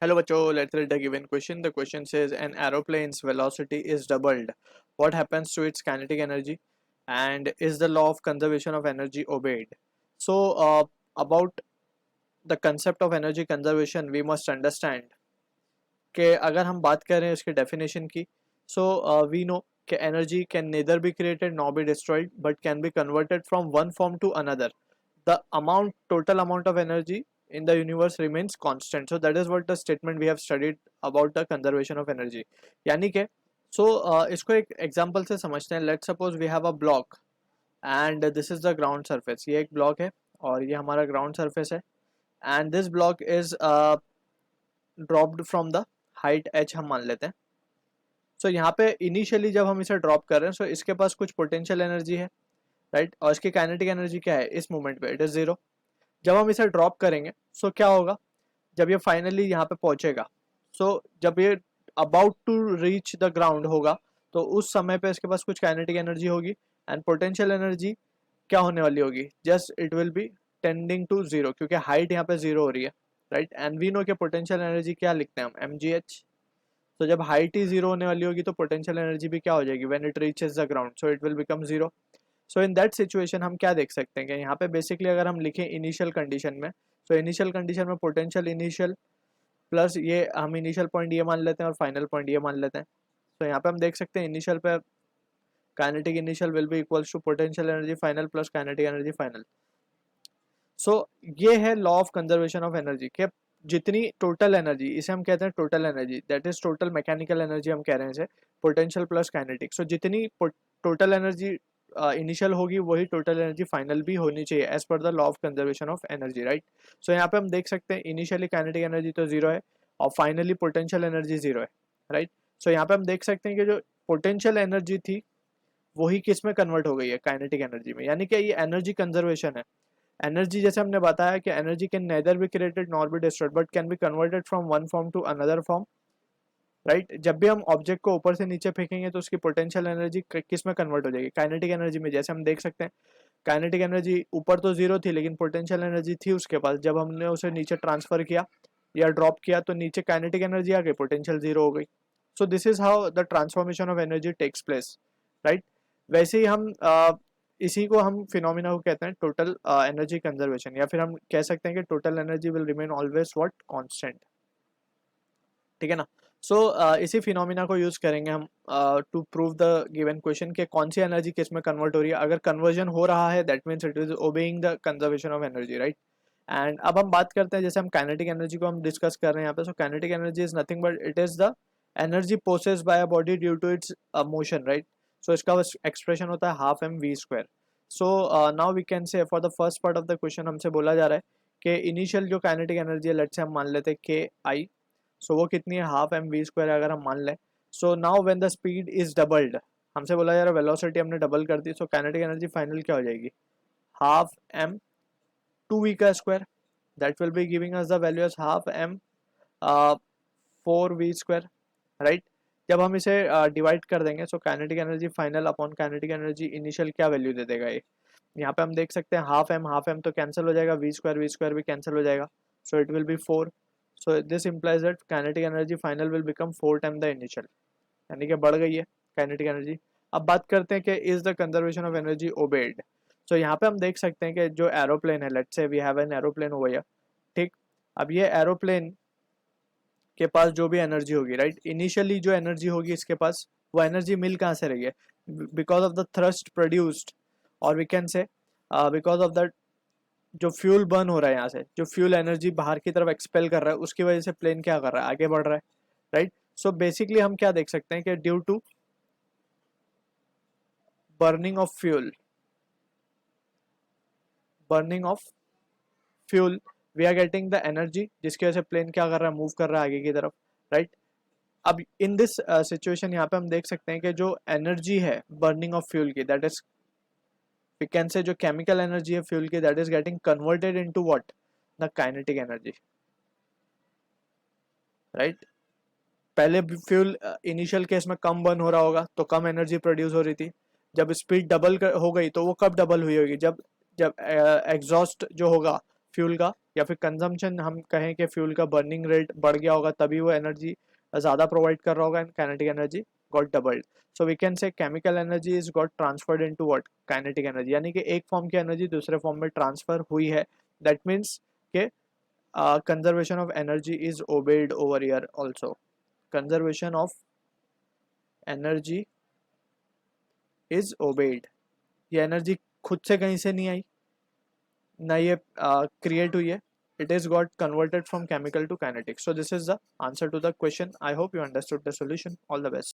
Hello बच्चों, let's read the given question. The question says an aeroplane's velocity is doubled. What happens to its kinetic energy? And is the law of conservation of energy obeyed? About the concept of energy conservation, we must understand कि अगर हम बात करें उसके definition की, we know कि energy can neither be created nor be destroyed, but can be converted from one form to another. The total amount of energy in the universe remains constant. So that is what the statement we have studied about the conservation of energy. यानी कि इसको एक example से समझते हैं. Let's suppose we have a block and this is the ground surface. ये एक block है और ये हमारा ग्राउंड सरफेस है and this block is dropped from the height h हम मान लेते हैं. यहाँ पे इनिशियली जब हम इसे ड्रॉप कर रहे हैं इसके पास कुछ पोटेंशियल एनर्जी है, राइट, और इसकी काइनेटिक एनर्जी क्या है इस मोमेंट पे, इट इज जीरो. जब हम इसे ड्रॉप करेंगे क्या होगा, जब ये फाइनली यहाँ पे पहुंचेगा, जब ये about to reach the ground होगा तो उस समय पे इसके पास कुछ काइनेटिक एनर्जी होगी एंड पोटेंशियल एनर्जी क्या होने वाली होगी, just it will be tending to zero, क्योंकि हाइट यहाँ पे जीरो हो रही है, राइट. एंड वी नो कि पोटेंशियल एनर्जी क्या लिखते हैं हम, एम जी एच. तो जब हाइट ही जीरो होने वाली होगी तो पोटेंशियल एनर्जी भी क्या हो जाएगी, when it reaches the ground, so it will become zero. In that situation हम क्या देख सकते हैं कि यहाँ पे बेसिकली अगर हम लिखें इनिशियल कंडीशन में, इनिशियल कंडीशन में पोटेंशियल इनिशियल प्लस ये हम इनिशियल पॉइंट ये मान लेते हैं और फाइनल पॉइंट ये मान लेते हैं. यहाँ पे हम देख सकते हैं इनिशियल पे kinetic initial will be equals to potential energy final plus kinetic energy final. ये है law of conservation of energy के जितनी टोटल एनर्जी, इसे हम कहते हैं total energy, that is total mechanical energy हम कह रहे हैं इसे, पोटेंशियल प्लस काइनेटिक. जितनी टोटल एनर्जी इनिशियल होगी वही टोटल एनर्जी फाइनल भी होनी चाहिए as per the law of conservation of energy, right. यहाँ पे हम देख सकते हैं इनिशियली काइनेटिक एनर्जी तो जीरो है और फाइनली पोटेंशियल एनर्जी जीरो है, राइट. यहाँ पे हम देख सकते हैं कि जो पोटेंशियल एनर्जी थी वही किस में कन्वर्ट हो गई है, काइनेटिक एनर्जी में, यानी कि ये एनर्जी कंजर्वेशन है. एनर्जी जैसे हमने बताया कि energy can neither be created nor be destroyed but can be converted from one form to another form, right. जब भी हम ऑब्जेक्ट को ऊपर से नीचे फेंकेंगे तो उसकी पोटेंशियल एनर्जी किस में कन्वर्ट हो जाएगी, काइनेटिक एनर्जी में. जैसे हम देख सकते हैं काइनेटिक एनर्जी ऊपर तो जीरो थी लेकिन पोटेंशियल एनर्जी थी उसके पास, जब हमने उसे नीचे ट्रांसफर किया या ड्रॉप किया तो नीचे काइनेटिक एनर्जी आ गई, पोटेंशियल जीरो हो गई. This is how the transformation of energy takes place, right. वैसे ही हम इसी को हम फिनोमिना को कहते हैं टोटल एनर्जी कंजर्वेशन, या फिर हम कह सकते हैं कि total energy will remain always what, constant. ठीक है ना. इसी फिनोमिना को यूज करेंगे हम to prove the given question के कौन सी एनर्जी किस में कन्वर्ट हो रही है. अगर कन्वर्जन हो रहा है that means it is obeying the conservation of energy, right. And अब हम बात करते हैं, जैसे हम काइनेटिक एनर्जी को हम डिस्कस कर रहे हैं यहाँ पे. Kinetic energy is nothing but it is the energy possessed by a body due to its motion, right. इसका एक्सप्रेशन होता है half M V square. Now we can say for the first part of the question हमसे बोला जा रहा है कि initial जो काइनेटिक एनर्जी है लेट्स से हम मान लेते हैं के आई. वो कितनी है, हाफ एम वी स्क्वायर अगर हम मान लें. Now when the speed is doubled, हमसे बोला जा रहा है वेलोसिटी हमने डबल कर दी, काइनेटिक एनर्जी फाइनल क्या हो जाएगी, हाफ एम टू वी का square, that will be giving us the value as half M four V square, right. जब हम इसे डिवाइड कर देंगे kinetic energy final upon kinetic energy initial क्या वैल्यू दे देगा ये. यहाँ पे हम देख सकते हैं हाफ एम तो कैंसिल हो जाएगा, वी स्क्वायर भी कैंसिल हो जाएगा, it will B four. This implies that kinetic energy final will become four time the initial, यानी कि बढ़ गई है काइनेटिक एनर्जी. अब बात करते हैं कि is the conservation of energy obeyed. यहाँ पे हम देख सकते हैं कि जो एरोप्लेन है, let's say we have an aeroplane over here, ठीक. अब ये एरोप्लेन के पास जो भी एनर्जी होगी, राइट, इनिशियली जो एनर्जी होगी इसके पास, वो एनर्जी मिल कहाँ से रही है, because of the thrust produced, और we can say because of the जो फ्यूल बर्न हो रहा है यहाँ से, जो फ्यूल एनर्जी बाहर की तरफ एक्सपेल कर रहा है उसकी वजह से प्लेन क्या कर रहा है, आगे बढ़ रहा है, राइट. बेसिकली हम क्या देख सकते हैं कि due to burning of fuel we are getting the energy, जिसकी वजह से प्लेन क्या कर रहा है, मूव कर रहा है आगे की तरफ, राइट. अब इन दिस सिचुएशन यहाँ पे हम देख सकते हैं कि जो एनर्जी है बर्निंग ऑफ फ्यूल की, that is we can say जो केमिकल एनर्जी है फ्यूल की, that is getting converted into what, the kinetic energy, right. पहले फ्यूल इनिशियल केस में कम बर्न हो रहा होगा तो कम एनर्जी प्रोड्यूस हो रही थी. जब स्पीड डबल हो गई तो वो कब डबल हुई होगी, जब जब एग्जॉस्ट जो होगा फ्यूल का, या फिर कंजम्पशन हम कहें कि फ्यूल का बर्निंग रेट बढ़ गया होगा तभी वो एनर्जी ज़्यादा प्रोवाइड कर रहा होगा, and kinetic energy got doubled. So we can say chemical energy is got transferred into what, kinetic energy. यानी कि एक फॉर्म की एनर्जी दूसरे फॉर्म में ट्रांसफर हुई है. दैट मीन्स के conservation of energy is obeyed over here also. Conservation of energy is obeyed. ये एनर्जी खुद से कहीं से नहीं आई, ना ये क्रिएट हुई है. It is got converted from chemical to kinetic. So this is the answer to the question. I hope you understood the solution. All the best.